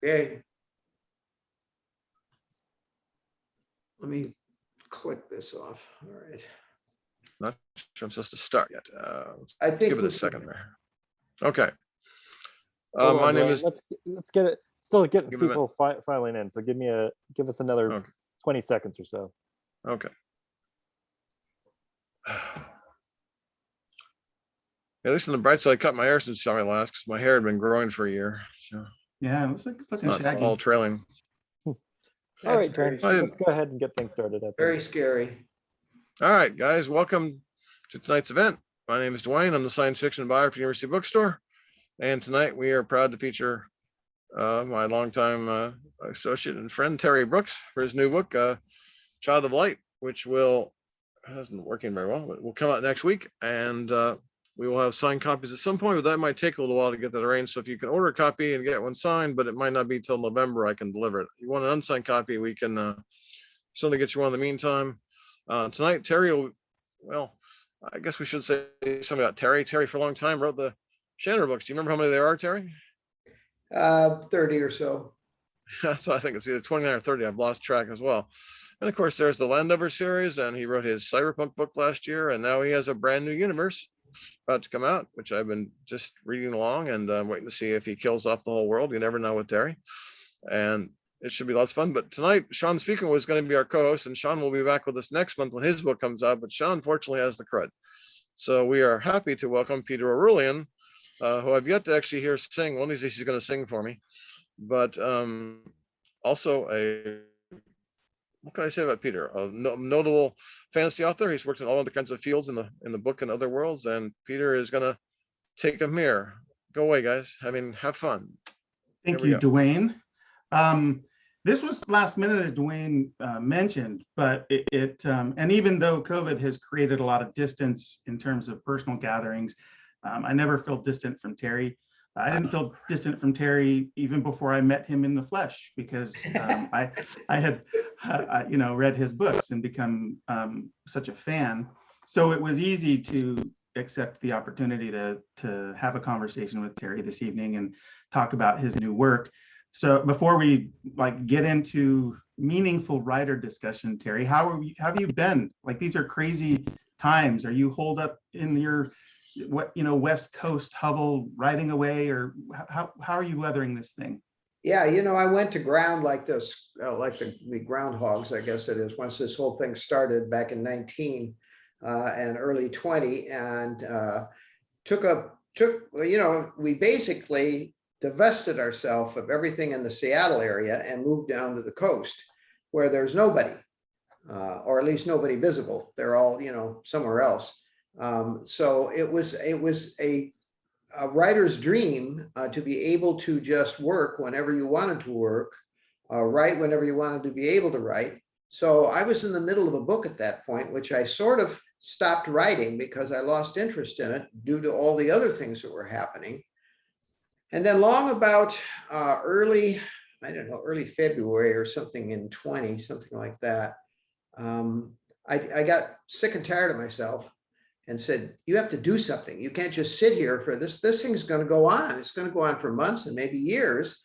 Okay. Let me click this off. All right. Not sure I'm supposed to start yet. Let's I think give it we a second there. Okay. Hold My on, name Dwayne. is. Let's get it. Still getting Give me a people filing in. So give us another Okay. 20 seconds or so. Okay. At least on the bright side, I cut my hair since summer last because my hair had been growing for a year. So Yeah, it looks like it's it's looking not shaggy. all trailing. All That's right, very, Dwayne, let's go ahead and get things started. I think. very scary. All right, guys, welcome to tonight's event. My name is Dwayne. I'm the science fiction buyer for the University Bookstore. And tonight we are proud to feature my longtime associate and friend, Terry Brooks, for his new book, Child of Light, which hasn't been working very well, but will come out next week. And we will have signed copies at some point, but that might take a little while to get that arranged. So if you can order a copy and get one signed, but it might not be till November, I can deliver it. If you want an unsigned copy, we can certainly get you one in the meantime. Tonight, Terry will, well, I guess we should say something about Terry. Terry, for a long time, wrote the Chandler books. Do you remember how many there are, Terry? 30 or so. So I think it's either 29 or 30. I've lost track as well. And of course, there's the Landover series, and he wrote his cyberpunk book last year, and now he has a brand new universe about to come out, which I've been just reading along, and I'm waiting to see if he kills off the whole world. You never know with Terry. And it should be lots of fun. But tonight, Sean Speaker was going to be our co-host, and Sean will be back with us next month when his book comes out. But Sean, fortunately, has the crud. So we are happy to welcome Peter Orullian, who I've yet to actually hear sing. One of these days he's going to sing for me. But also what can I say about Peter? A notable fantasy author. He's worked in all other kinds of fields in the book and other worlds. And Peter is going to take him here. Go away, guys. I mean, have fun. Thank you, Dwayne. This was last minute, as Dwayne mentioned, but and even though COVID has created a lot of distance in terms of personal gatherings, I never felt distant from Terry. I didn't feel distant from Terry even before I met him in the flesh, because I had read his books and become such a fan. So it was easy to accept the opportunity to have a conversation with Terry this evening and talk about his new work. So before we get into meaningful writer discussion, Terry, how have you been? These are crazy times. Are you holed up in your West Coast hovel writing away, or how are you weathering this thing? Yeah, I went to ground like this, like the groundhogs, I guess it is, once this whole thing started back in 19 and early 20, and we basically divested ourselves of everything in the Seattle area and moved down to the coast where there's nobody, or at least nobody visible. They're all, somewhere else. So it was a writer's dream to be able to just work whenever you wanted to work, write whenever you wanted to be able to write. So I was in the middle of a book at that point, which I sort of stopped writing because I lost interest in it due to all the other things that were happening. And then long about early February or something in 20, something like that, I got sick and tired of myself and said, you have to do something. You can't just sit here for this. This thing's going to go on. It's going to go on for months and maybe years.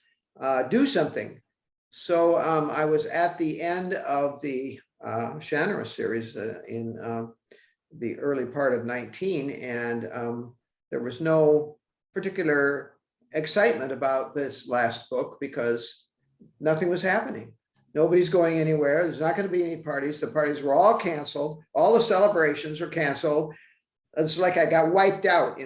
Do something. So I was at the end of the Chandler series in the early part of 19, and there was no particular excitement about this last book because nothing was happening. Nobody's going anywhere. There's not going to be any parties. The parties were all canceled. All the celebrations were canceled. It's like I got wiped out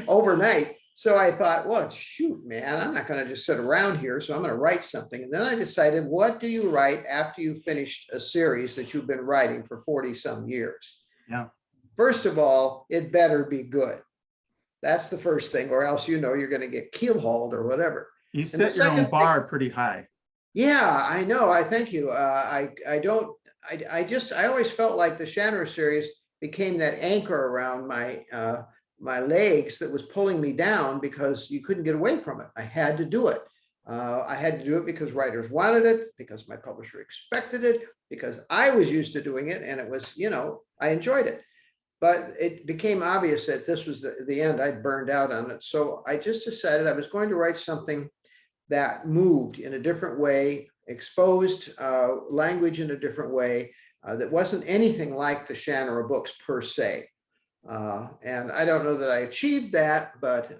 overnight. So I thought, well, shoot, man, I'm not going to just sit around here. So I'm going to write something. And then I decided, what do you write after you finished a series that you've been writing for 40 some years? Yeah. First of all, it better be good. That's the first thing, or else you're going to get keelhauled or whatever. You set your own bar pretty high. Yeah, I know. I thank you. I always felt like the Chandler series became that anchor around my legs that was pulling me down because you couldn't get away from it. I had to do it. I had to do it because writers wanted it, because my publisher expected it, because I was used to doing it, and it was, I enjoyed it. But it became obvious that this was the end. I'd burned out on it. So I just decided I was going to write something that moved in a different way, exposed language in a different way, that wasn't anything like the Shannara books per se. And I don't know that I achieved that, but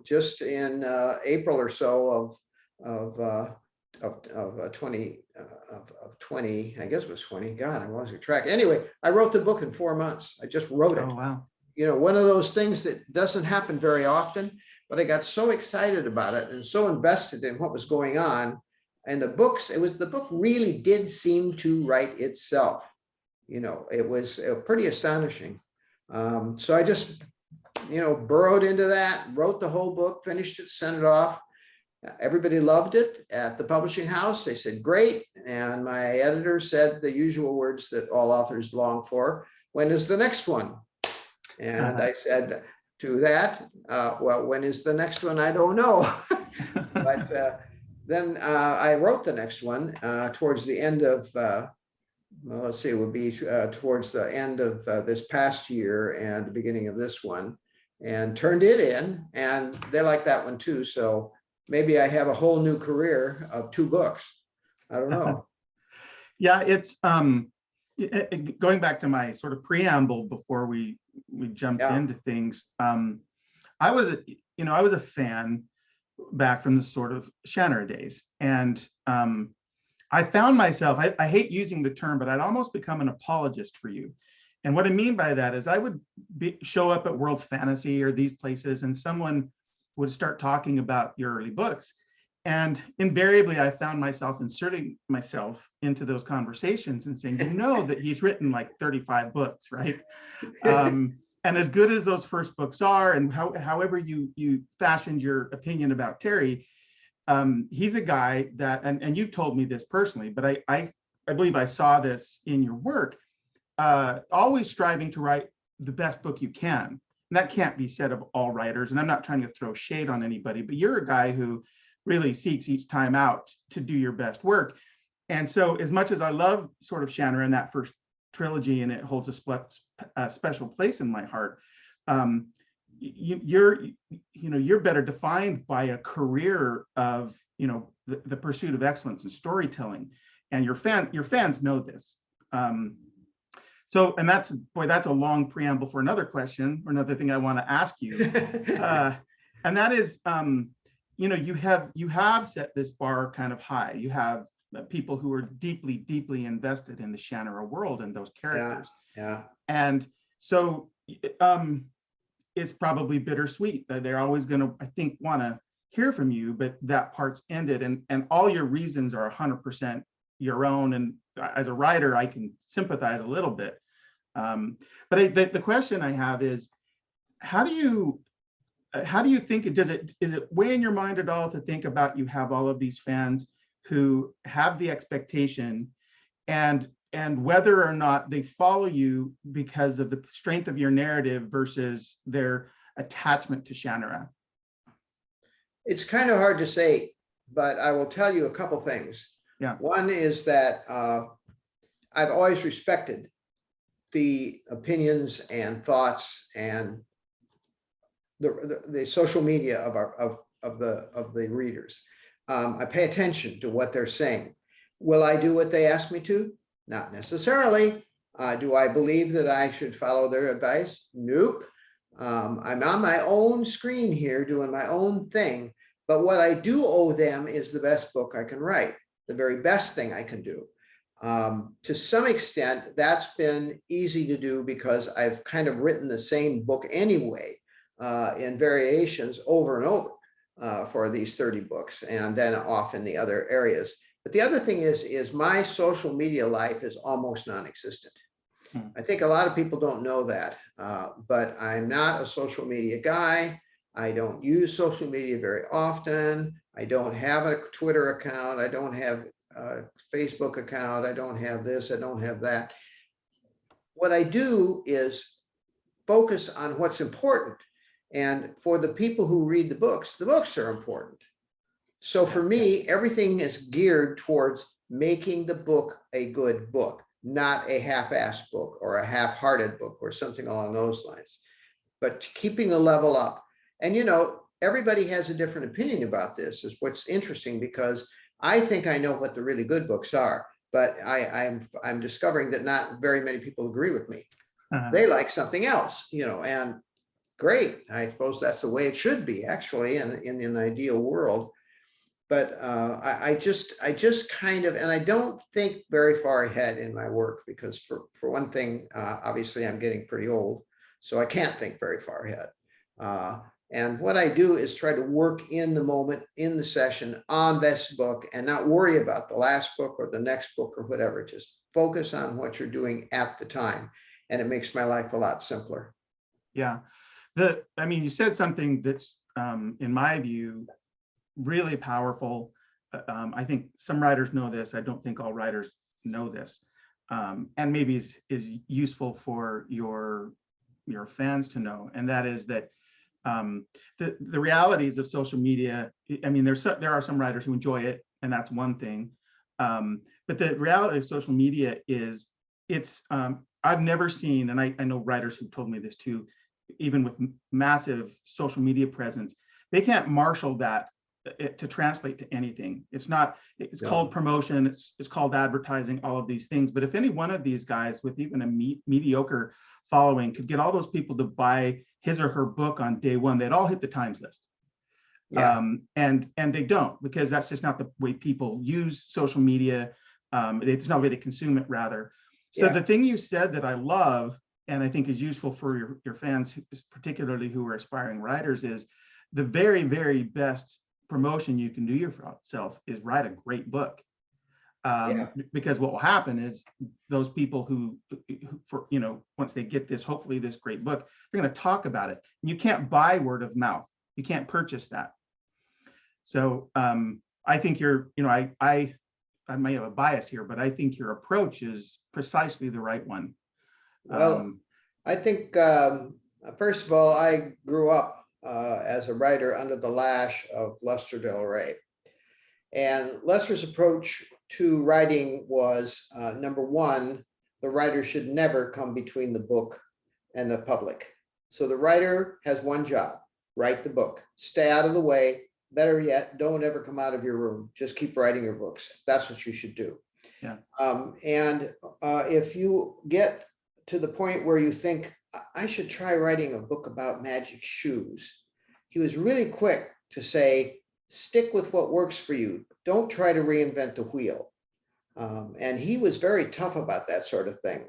just in April or so of 20, I guess it was 20. God, I lost track. Anyway, I wrote the book in 4 months. I just wrote it. Oh, wow. You know, one of those things that doesn't happen very often, but I got so excited about it and so invested in what was going on. And the book really did seem to write itself. You know, it was pretty astonishing. So I just, you know, burrowed into that, wrote the whole book, finished it, sent it off. Everybody loved it at the publishing house. They said, great. And my editor said the usual words that all authors long for. When is the next one? And I said to that, well, when is the next one? I don't know. But then I wrote the next one towards the end of, well, let's see, it would be towards the end of this past year and the beginning of this one, and turned it in, and they like that one too. So maybe I have a whole new career of 2 books. I don't know. Yeah, it's going back to my sort of preamble before we jumped into things. I was a fan back from the sort of Shannara days, and I found myself, I hate using the term, but I'd almost become an apologist for you. And what I mean by that is I would show up at World Fantasy or these places, and someone would start talking about your early books. And invariably, I found myself inserting myself into those conversations and saying, you know, that he's written like 35 books, right? And as good as those first books are, and however you fashioned your opinion about Terry, he's a guy that, and you've told me this personally, but I believe I saw this in your work, always striving to write the best book you can. And that can't be said of all writers. And I'm not trying to throw shade on anybody, but you're a guy who really seeks each time out to do your best work. And so as much as I love sort of Shannara in that first trilogy, and it holds a special place in my heart, you're better defined by a career of, you know, the pursuit of excellence in storytelling, and your fans know this. So, and that's a long preamble for another question or another thing I want to ask you, and that is, you know, you have set this bar kind of high. You have people who are deeply invested in the Shannara world and those characters. Yeah. And so it's probably bittersweet that they're always going to, I think, want to hear from you, but that part's ended, and all your reasons are 100% your own. And as a writer, I can sympathize a little bit. But the question I have is, how do you think is it weigh in your mind at all to think about you have all of these fans who have the expectation, and whether or not they follow you because of the strength of your narrative versus their attachment to Shannara? It's kind of hard to say, but I will tell you a couple things. Yeah. One is that I've always respected the opinions and thoughts and the social media of the readers. I pay attention to what they're saying. Will I do what they ask me to? Not necessarily. Do I believe that I should follow their advice? Nope. I'm on my own screen here doing my own thing. But what I do owe them is the best book I can write, the very best thing I can do. To some extent, that's been easy to do because I've kind of written the same book anyway, in variations over and over for these 30 books, and then off in the other areas. But the other thing is my social media life is almost non-existent. I think a lot of people don't know that, but I'm not a social media guy. I don't use social media very often. I don't have a Twitter account. I don't have a Facebook account. I don't have this. I don't have that. What I do is focus on what's important. And for the people who read the books are important. So for me, everything is geared towards making the book a good book, not a half-assed book or a half-hearted book or something along those lines, but keeping the level up. And, you know, everybody has a different opinion about this is what's interesting, because I think I know what the really good books are, but I'm discovering that not very many people agree with me. They like something else, and great. I suppose that's the way it should be, actually, in an ideal world. But I just kind of, and I don't think very far ahead in my work, because for one thing, obviously I'm getting pretty old, so I can't think very far ahead. And what I do is try to work in the moment, in the session, on this book, and not worry about the last book or the next book or whatever. Just focus on what you're doing at the time. And it makes my life a lot simpler. Yeah. I mean, you said something that's, in my view, really powerful. I think some writers know this. I don't think all writers know this. And maybe is useful for your fans to know. And that is that the realities of social media, I mean, there are some writers who enjoy it, and that's one thing. But the reality of social media is I've never seen, and I know writers who told me this too, even with massive social media presence, they can't marshal that to translate to anything. It's called promotion, it's called advertising, all of these things. But if any one of these guys with even a mediocre following could get all those people to buy his or her book on day one, they'd all hit the Times list. Yeah. And they don't, because that's just not the way people use social media. It's not the way they consume it, rather. So Yeah. the thing you said that I love, and I think is useful for your fans, particularly who are aspiring writers, is the very, very best promotion you can do yourself is write a great book. Because what will happen is those people who once they get this, hopefully this great book, they're going to talk about it. And you can't buy word of mouth. You can't purchase that. So I think I may have a bias here, but I think your approach is precisely the right one. Well, I think, first of all, I grew up as a writer under the lash of Lester Del Rey. And Lester's approach to writing was, number one, the writer should never come between the book and the public. So the writer has one job: write the book, stay out of the way. Better yet, don't ever come out of your room. Just keep writing your books. That's what you should do. Yeah. And if you get to the point where you think, I should try writing a book about magic shoes, he was really quick to say, stick with what works for you. Don't try to reinvent the wheel. And he was very tough about that sort of thing.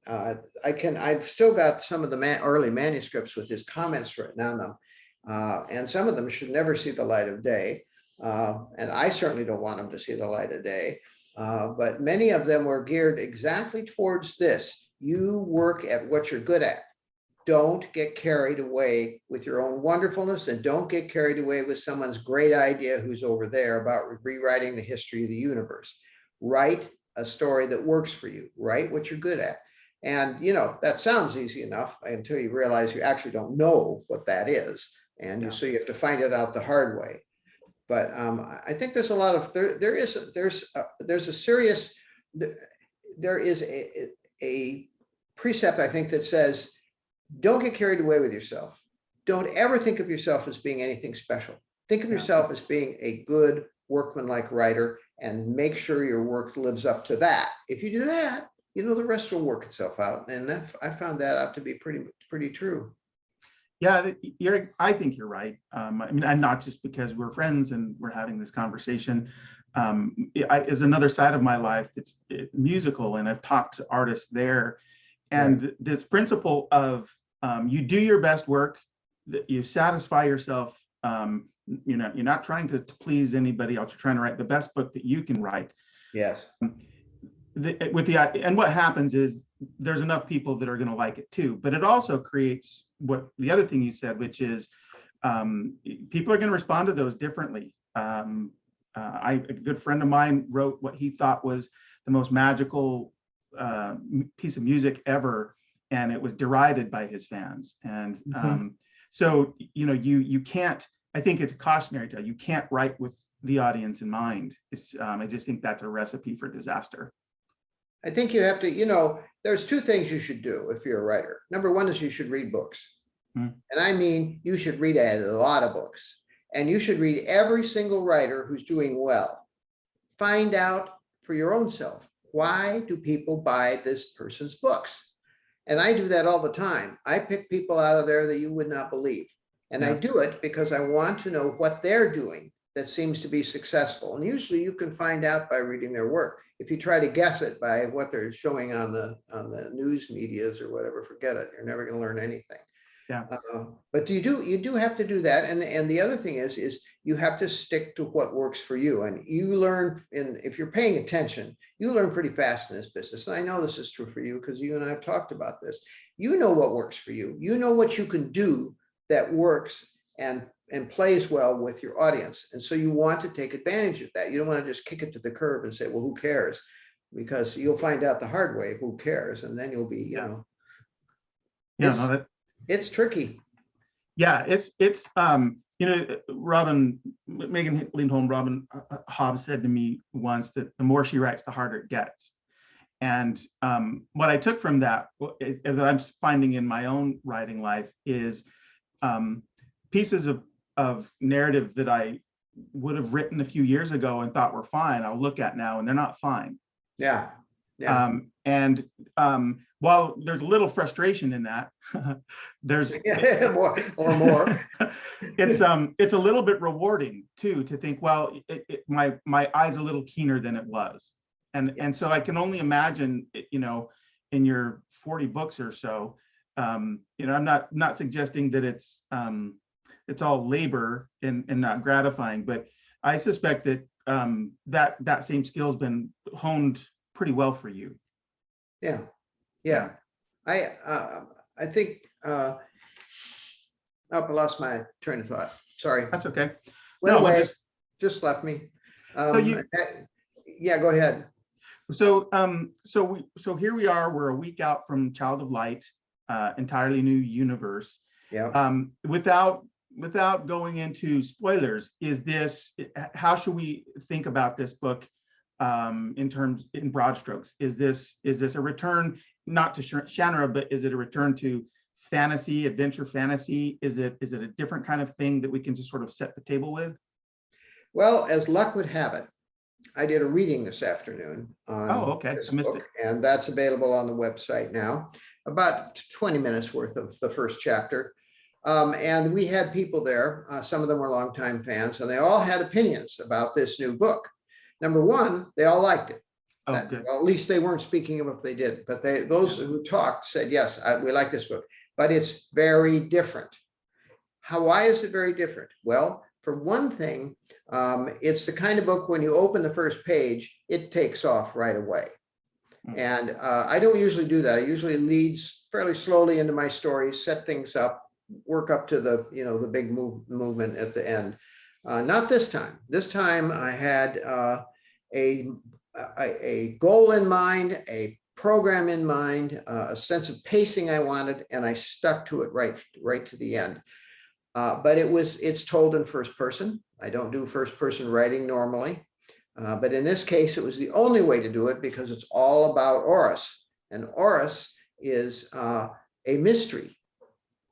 I've still got some of the early manuscripts with his comments written on them. And some of them should never see the light of day. And I certainly don't want them to see the light of day. But many of them were geared exactly towards this. You work at what you're good at. Don't get carried away with your own wonderfulness, and don't get carried away with someone's great idea who's over there about rewriting the history of the universe. Write a story that works for you. Write what you're good at. And, that sounds easy enough until you realize you actually don't know what that is. And so you have to find it out the hard way. But I think there's a lot of, there is a precept, I think, that says, don't get carried away with yourself. Don't ever think of yourself as being anything special. Think of yourself as being a good workmanlike writer, and make sure your work lives up to that. If you do that, the rest will work itself out. And I found that out to be pretty true. Yeah, I think you're right. I mean, and not just because we're friends and we're having this conversation. Is another side of my life. It's musical, and I've talked to artists there. And this principle of you do your best work, that you satisfy yourself. You're not trying to please anybody else. You're trying to write the best book that you can write. Yes. And what happens is there's enough people that are going to like it too. But it also creates what the other thing you said, which is people are going to respond to those differently. A good friend of mine wrote what he thought was the most magical piece of music ever, and it was derided by his fans. And so you can't. I think it's a cautionary tale. You can't write with the audience in mind. I just think that's a recipe for disaster. I think you have to, there's two things you should do if you're a writer. Number one is you should read books. Mm. And I mean, you should read a lot of books, and you should read every single writer who's doing well. Find out for your own self, why do people buy this person's books? And I do that all the time. I pick people out of there that you would not believe. And I Yeah. do it because I want to know what they're doing that seems to be successful. And usually you can find out by reading their work. If you try to guess it by what they're showing on the news medias or whatever, forget it. You're never going to learn anything. Yeah. But you do have to do that. And the other thing is you have to stick to what works for you. And you learn, if you're paying attention, you learn pretty fast in this business. And I know this is true for you because you and I have talked about this. You know what works for you. You know what you can do that works and plays well with your audience. And so you want to take advantage of that. You don't want to just kick it to the curb and say, well, who cares? Because you'll find out the hard way, who cares? And then you'll be, you know. Yeah, no, it's tricky. Yeah, it's Robin, Megan Lindholm, Robin Hobbs said to me once that the more she writes, the harder it gets. And what I took from that, that I'm finding in my own writing life, is pieces of narrative that I would have written a few years ago and thought were fine, I'll look at now and they're not fine. Yeah. While there's a little frustration in that, there's more. It's a little bit rewarding too, to think, well, my eye's a little keener than it was. And so I can only imagine, you know, in your 40 books or so, you know, I'm not suggesting that it's all labor and not gratifying, but I suspect that that same skill has been honed pretty well for you. Yeah. I think I lost my train of thought. Sorry. That's okay. Went away. Just left me. Yeah, go ahead. So here we are. We're a week out from Child of Light, entirely new universe. Yeah. Without going into spoilers, how should we think about this book in broad strokes? Is this a return not to genre, but is it a return to fantasy, adventure fantasy? Is it a different kind of thing that we can just sort of set the table with? Well, as luck would have it, I did a reading this afternoon on this book, and that's available on the website now. About 20 minutes worth of the first chapter. And we had people there, some of them were longtime fans, and they all had opinions about this new book. Number one, they all liked it. Good. Well, at least they weren't speaking of if they did, but those who talked said, yes, we like this book, but it's very different. Why is it very different? Well, for one thing, it's the kind of book when you open the first page, it takes off right away. And I don't usually do that. I usually lead fairly slowly into my stories, set things up, work up to the big movement at the end. Not this time. This time I had a goal in mind, a program in mind, a sense of pacing I wanted, and I stuck to it right to the end. But it's told in first person. I don't do first person writing normally, but in this case, it was the only way to do it because it's all about Auris, and Auris is a mystery.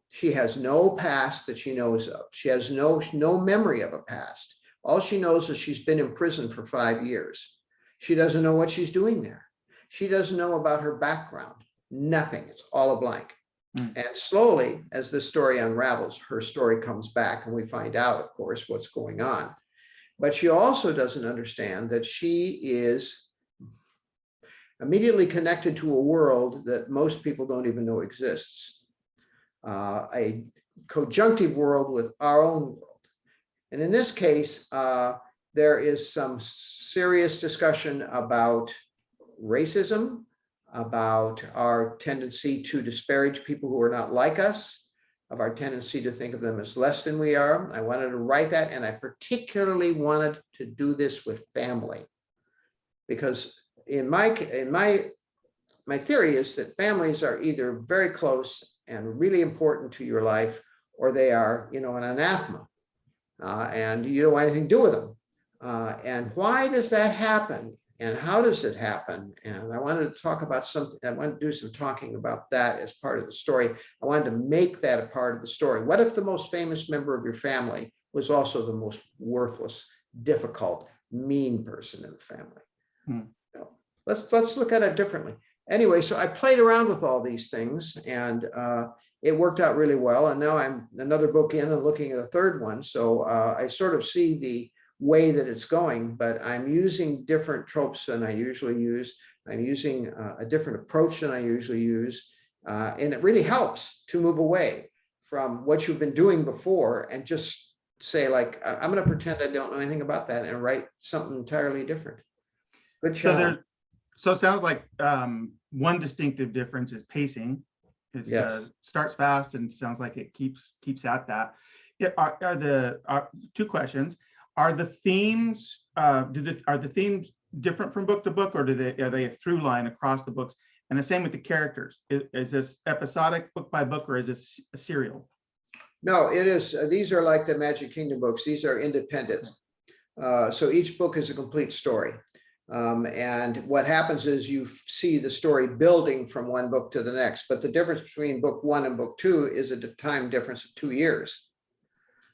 She has no past that she knows of. She has no memory of a past. All she knows is she's been in prison for 5 years. She doesn't know what she's doing there. She doesn't know about her background. Nothing. It's all a blank. And slowly, as this story unravels, her story comes back and we find out, of course, what's going on. But she also doesn't understand that she is immediately connected to a world that most people don't even know exists. A conjunctive world with our own world. And in this case, there is some serious discussion about racism, about our tendency to disparage people who are not like us, of our tendency to think of them as less than we are. I wanted to write that, and I particularly wanted to do this with family, because in my theory is that families are either very close and really important to your life, or they are, an anathema, and you don't want anything to do with them. And why does that happen? and how does it happen? And I wanted to talk about something, I wanted to do some talking about that as part of the story. I wanted to make that a part of the story. What if the most famous member of your family was also the most worthless, difficult, mean person in the family? Hmm. You know, let's look at it differently. Anyway, so I played around with all these things, and it worked out really well. And now I'm another book in and looking at a third one. So I sort of see the way that it's going, but I'm using different tropes than I usually use. I'm using a different approach than I usually use. And it really helps to move away from what you've been doing before and just say, like, I'm going to pretend I don't know anything about that and write something entirely different. Good challenge. So it sounds like one distinctive difference is pacing. It Yes. starts fast and sounds like it keeps at that. Are two questions. Are the themes are the themes different from book to book, or are they a through line across the books? And the same with the characters. Is this episodic, book by book, or is this a serial? No, it is. These are like the Magic Kingdom books. These are independent. So each book is a complete story. And what happens is you see the story building from one book to the next. But the difference between book 1 and book 2 is a time difference of 2 years.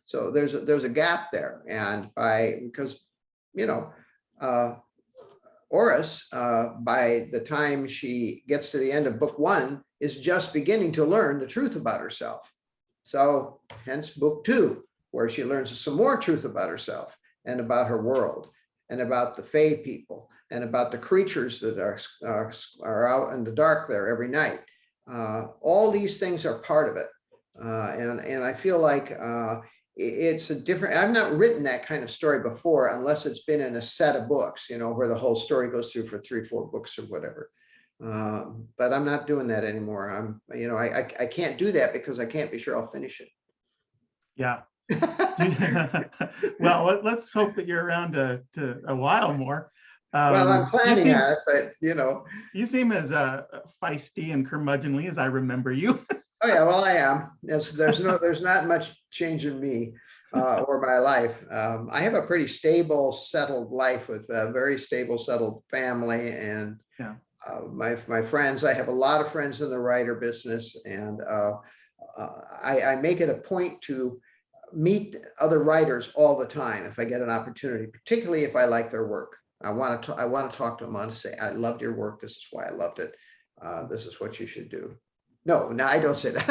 So there's a gap there. And because, you know, Auris, by the time she gets to the end of book 1, is just beginning to learn the truth about herself. So hence book 2, where she learns some more truth about herself and about her world and about the Fae people and about the creatures that are out in the dark there every night. All these things are part of it. And I feel like it's a different, I've not written that kind of story before unless it's been in a set of books, you know, where the whole story goes through for 3-4 books or whatever. But I'm not doing that anymore. I can't do that because I can't be sure I'll finish it. Yeah. Well, let's hope that you're around to a while more. Well, I'm planning on it, but you know. You seem as feisty and curmudgeonly as I remember you. Oh yeah, well I am. There's not much change in me or my life. I have a pretty stable, settled life with a very stable, settled family, and yeah. My friends. I have a lot of friends in the writer business, and I make it a point to meet other writers all the time if I get an opportunity, particularly if I like their work. I want to talk to them. I want to say, I loved your work. This is why I loved it. This is what you should do. No, I don't say that.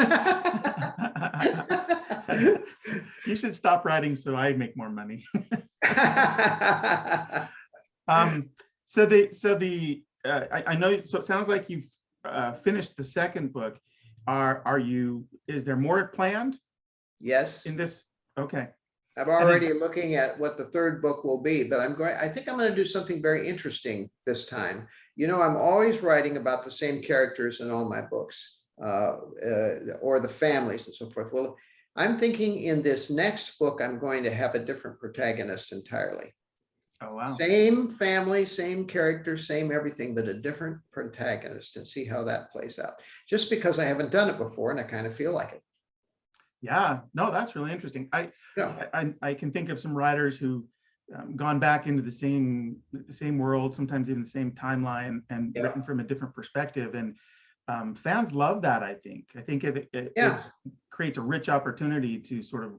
You should stop writing so I make more money. I know. So it sounds like you've finished the second book. Is there more planned? Yes. In this, okay. I'm already looking at what the third book will be, but I think I'm going to do something very interesting this time. You know, I'm always writing about the same characters in all my books, or the families and so forth. Well, I'm thinking in this next book, I'm going to have a different protagonist entirely. Oh, wow. Same family, same character, same everything, but a different protagonist, and see how that plays out. Just because I haven't done it before and I kind of feel like it. Yeah, no, that's really interesting. I can think of some writers who gone back into the same world, sometimes even the same timeline, and written from a different perspective. And fans love that. I think it creates a rich opportunity to sort of,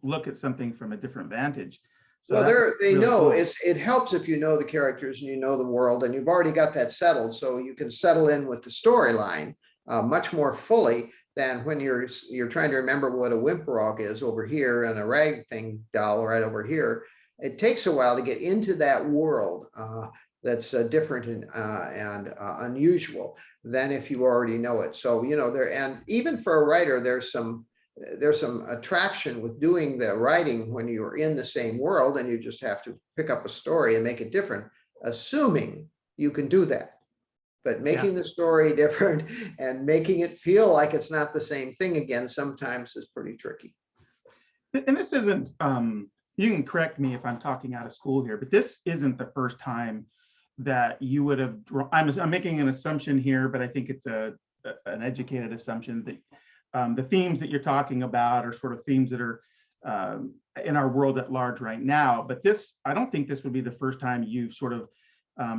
look at something from a different vantage. So well, they really know cool. it helps if you know the characters and you know the world, and you've already got that settled, so you can settle in with the storyline much more fully than when you're trying to remember what a Wimperog is over here and a rag thing doll right over here. It takes a while to get into that world that's different and unusual than if you already know it. So and even for a writer, there's some attraction with doing the writing when you're in the same world, and you just have to pick up a story and make it different, assuming you can do that. But making the story different and making it feel like it's not the same thing again sometimes is pretty tricky. And this isn't, you can correct me if I'm talking out of school here, but this isn't the first time that you would have, I'm making an assumption here, but I think it's an educated assumption that the themes that you're talking about are sort of themes that are in our world at large right now. But this, I don't think this would be the first time you've sort of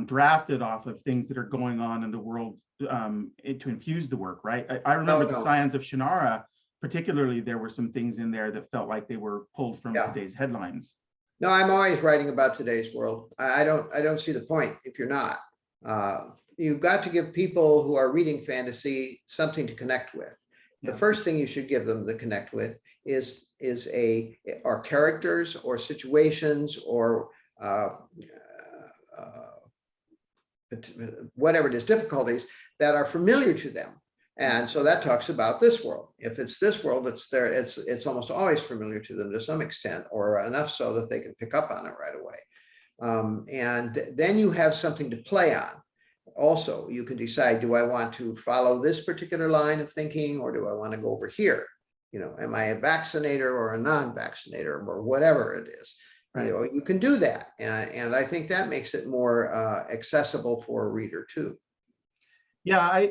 drafted off of things that are going on in the world to infuse the work, right? I remember the Scions of Shannara, particularly, there were some things in there that felt like they were pulled from today's headlines. No, I'm always writing about today's world. I don't see the point if you're not. You've got to give people who are reading fantasy something to connect with. The first thing you should give them to connect with is are characters or situations or whatever it is, difficulties that are familiar to them. And so that talks about this world. If it's this world, it's almost always familiar to them to some extent, or enough so that they can pick up on it right away. And then you have something to play on. Also, you can decide, do I want to follow this particular line of thinking, or do I want to go over here? You know, am I a vaccinator or a non-vaccinator, or whatever it is? Right. You know, you can do that. And I think that makes it more accessible for a reader too. Yeah,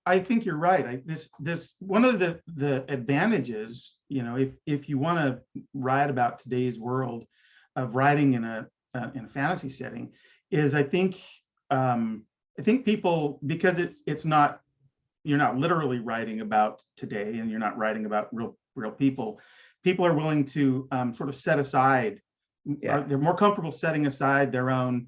I think you're right. This one of the advantages, you know, if you want to write about today's world of writing in a fantasy setting, is I think people, because it's not, you're not literally writing about today, and you're not writing about real people. People are willing to sort of set aside. They're more comfortable setting aside their own,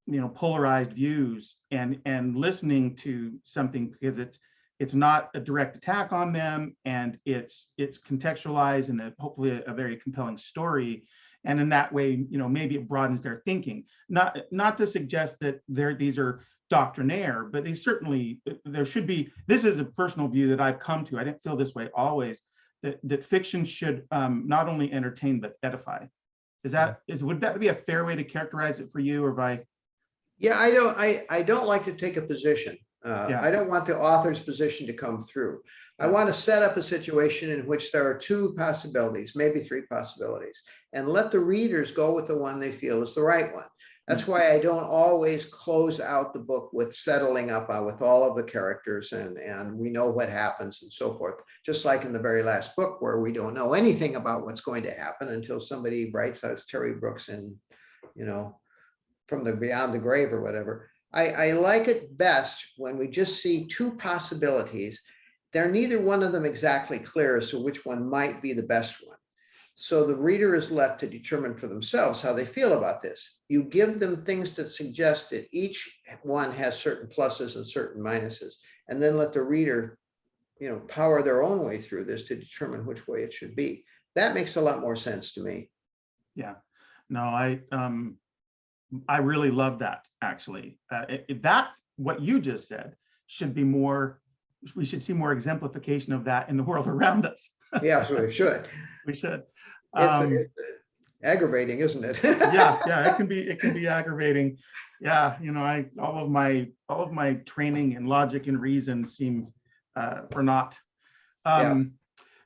you know, polarized views and listening to something, because it's not a direct attack on them, and it's contextualized in hopefully a very compelling story. And in that way, you know, maybe it broadens their thinking. Not to suggest that these are doctrinaire, but they certainly, there should be, this is a personal view that I've come to. I didn't feel this way always, that fiction should not only entertain but edify. Would that be a fair way to characterize it for you, or by? Yeah, I don't like to take a position. I don't want the author's position to come through. I want to set up a situation in which there are two possibilities, maybe three possibilities, and let the readers go with the one they feel is the right one. That's why I don't always close out the book with settling up with all of the characters and we know what happens and so forth. Just like in the very last book, where we don't know anything about what's going to happen until somebody writes us Terry Brooks in, you know, from the Beyond the Grave or whatever. I like it best when we just see two possibilities. They're neither one of them exactly clear as to which one might be the best one. So the reader is left to determine for themselves how they feel about this. You give them things that suggest that each one has certain pluses and certain minuses, and then let the reader, you know, power their own way through this to determine which way it should be. That makes a lot more sense to me. Yeah, no, I really love that, actually. That's what you just said should be more, we should see more exemplification of that in the world around us. Yeah, so we should. We should. It's aggravating, isn't it? yeah, it can be aggravating. Yeah, you know, all of my training in logic and reason seem for naught.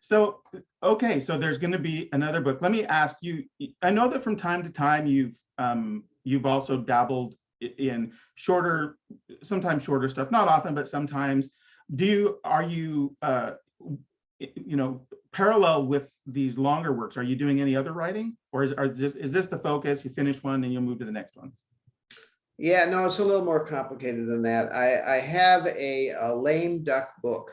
So okay, so there's going to be another book. Let me ask you, I know that from time to time you've also dabbled in shorter, sometimes shorter stuff, not often, but sometimes. Are you you know, parallel with these longer works, are you doing any other writing, or is this the focus? You finish one and you'll move to the next one? Yeah, no, it's a little more complicated than that. I have a lame duck book.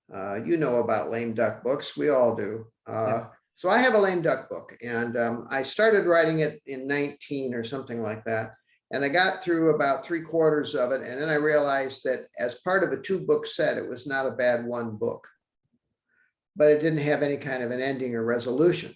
You know about lame duck books, we all do. Yes. So I have a lame duck book, and I started writing it in 19 or something like that. And I got through about 3/4 of it. And then I realized that as part of a 2-book set, it was not a bad one book, but it didn't have any kind of an ending or resolution.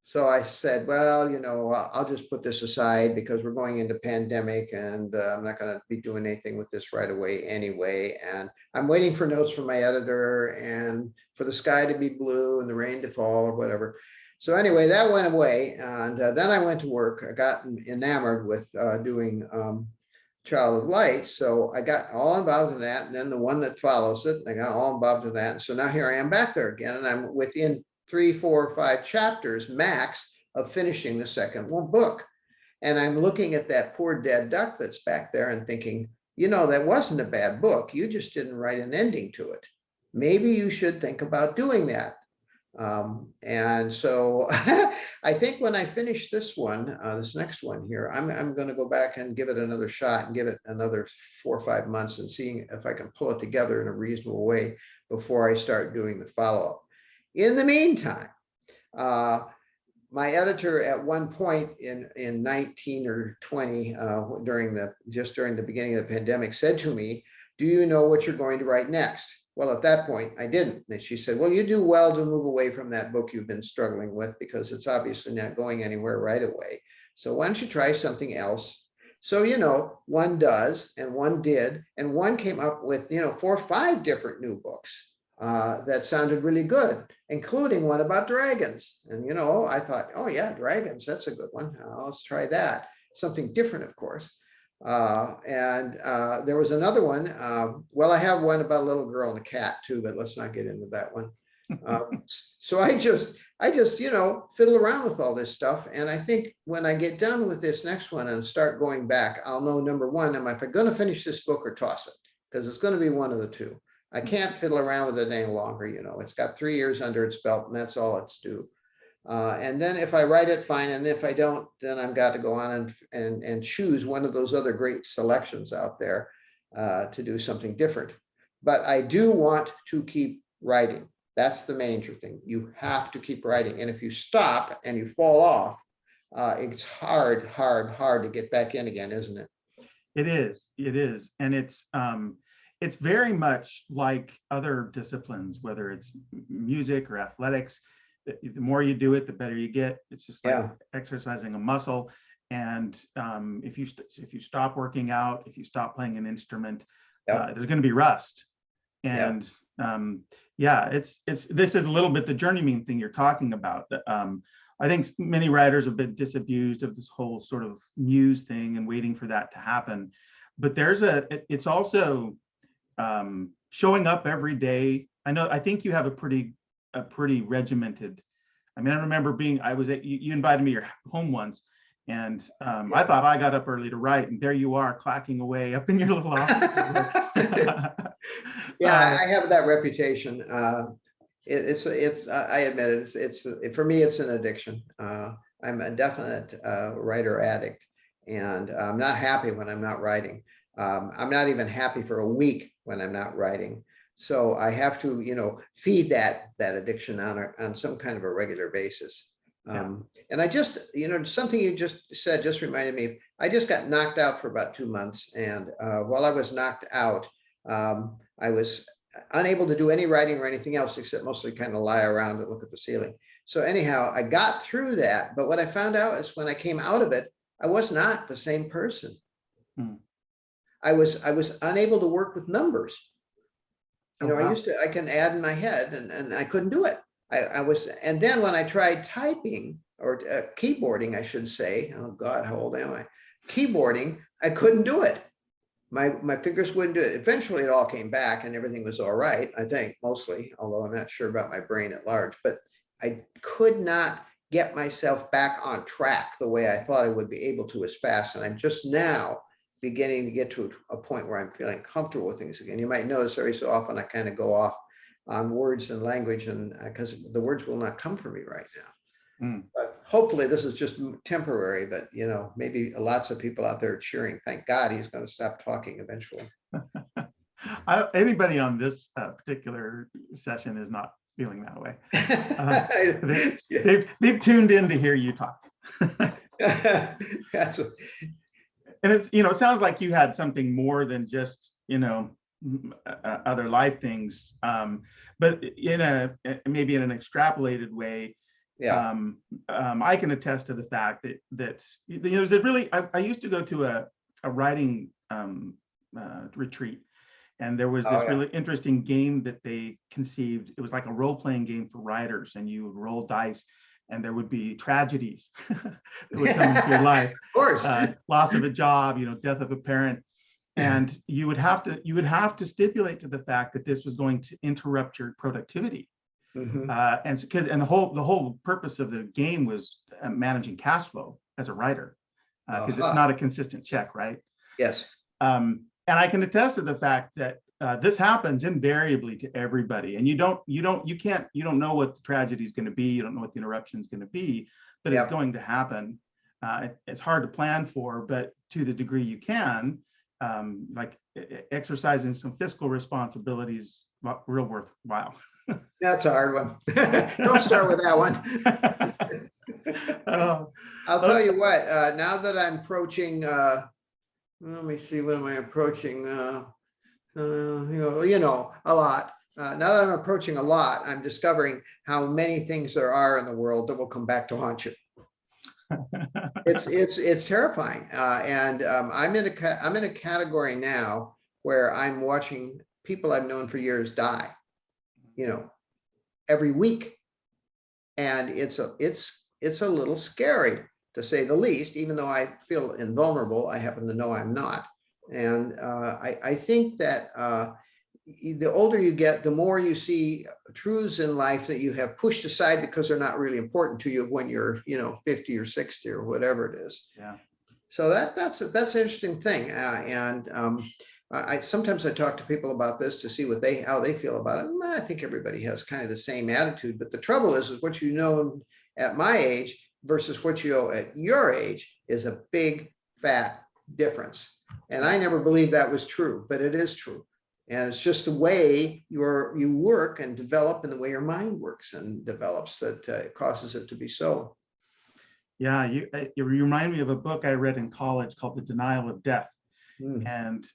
So I said, well, you know, I'll just put this aside because we're going into pandemic, and I'm not going to be doing anything with this right away anyway. And I'm waiting for notes from my editor and for the sky to be blue and the rain to fall or whatever. So anyway, that went away. And then I went to work. I got enamored with doing Child of Light. So I got all involved in that. And then the one that follows it, I got all involved in that. And so now here I am back there again. And I'm within 3, 4, 5 chapters max of finishing the second book. And I'm looking at that poor dead duck that's back there and thinking, you know, that wasn't a bad book. You just didn't write an ending to it. Maybe you should think about doing that. And so I think when I finish this one, this next one here, I'm going to go back and give it another shot and give it another 4 or 5 months and seeing if I can pull it together in a reasonable way before I start doing the follow-up. In the meantime, my editor at one point in 19 or 20, during the beginning of the pandemic, said to me, "Do you know what you're going to write next?" Well, at that point, I didn't. And she said, "Well, you do well to move away from that book you've been struggling with because it's obviously not going anywhere right away. So why don't you try something else?" So, one does, and one did, and one came up with, 4 or 5 different new books that sounded really good, including one about dragons. And, I thought, oh yeah, dragons, that's a good one. Let's try that. Something different, of course. And there was another one. Well, I have one about a little girl and a cat too, but let's not get into that one. So I just, fiddle around with all this stuff. And I think when I get done with this next one and start going back, I'll know, number one, am I going to finish this book or toss it? Because it's going to be one of the two. I can't fiddle around with it any longer. It's got 3 years under its belt and that's all it's due. And then if I write it, fine. And if I don't, then I've got to go on and choose one of those other great selections out there to do something different. But I do want to keep writing. That's the major thing. You have to keep writing. And if you stop and you fall off, it's hard to get back in again, isn't it? It is. And it's very much like other disciplines, whether it's music or athletics. The more you do it, the better you get. It's just like exercising a muscle. And if you stop working out, if you stop playing an instrument, there's going to be rust. And this is a little bit the journeyman thing you're talking about. I think many writers have been disabused of this whole sort of muse thing and waiting for that to happen. But it's also showing up every day. I think you have a pretty regimented. I remember you invited me to your home once, and I thought I got up early to write, and there you are clacking away up in your little office. I have that reputation. It's I admit it. For me, it's an addiction. I'm a definite writer addict, and I'm not happy when I'm not writing. I'm not even happy for a week when I'm not writing. So I have to, feed that addiction on some kind of a regular basis. And I just, something you just said just reminded me, I just got knocked out for about 2 months. And while I was knocked out, I was unable to do any writing or anything else except mostly kind of lie around and look at the ceiling. So anyhow, I got through that. But what I found out is when I came out of it, I was not the same person. I was unable to work with numbers. I can add in my head and I couldn't do it. And then when I tried typing or keyboarding, I should say, oh God, how old am I? Keyboarding, I couldn't do it. My fingers wouldn't do it. Eventually it all came back and everything was all right, I think, mostly, although I'm not sure about my brain at large, but I could not get myself back on track the way I thought I would be able to as fast. And I'm just now beginning to get to a point where I'm feeling comfortable with things again. You might notice every so often I kind of go off on words and language, and because the words will not come for me right now. But hopefully this is just temporary, but maybe lots of people out there are cheering. Thank God he's going to stop talking eventually. Anybody on this particular session is not feeling that way. They've tuned in to hear you talk. And it's, it sounds like you had something more than just, other life things, but maybe in an extrapolated way. I can attest to the fact that I used to go to a writing retreat, and there was this really interesting game that they conceived. It was like a role-playing game for writers, and you would roll dice, and there would be tragedies that would come into your life. Of course, loss of a job, death of a parent, and you would have to stipulate to the fact that this was going to interrupt your productivity. And the whole purpose of the game was managing cash flow as a writer, because it's not a consistent check, right? Yes. And I can attest to the fact that this happens invariably to everybody, and you don't know what the tragedy is going to be. You don't know what the interruption is going to be, but Yep. it's going to happen. It's hard to plan for, but to the degree you can, like exercising some fiscal responsibilities, real worthwhile. That's a hard one. Don't start with that one. I'll tell you what, now that I'm approaching, let me see, what am I approaching? A lot. Now that I'm approaching a lot, I'm discovering how many things there are in the world that will come back to haunt you. It's terrifying. I'm in a category now where I'm watching people I've known for years die, every week. And it's a little scary, to say the least, even though I feel invulnerable. I happen to know I'm not. And I think that the older you get, the more you see truths in life that you have pushed aside because they're not really important to you when you're 50 or 60 or whatever it is. Yeah. So that's an interesting thing. I sometimes I talk to people about this to see how they feel about it. I think everybody has kind of the same attitude, but the trouble is what you know at my age versus what you know at your age is a big fat difference. And I never believed that was true, but it is true. And it's just the way you work and develop, and the way your mind works and develops, that causes it to be so. Yeah, you remind me of a book I read in college called The Denial of Death. And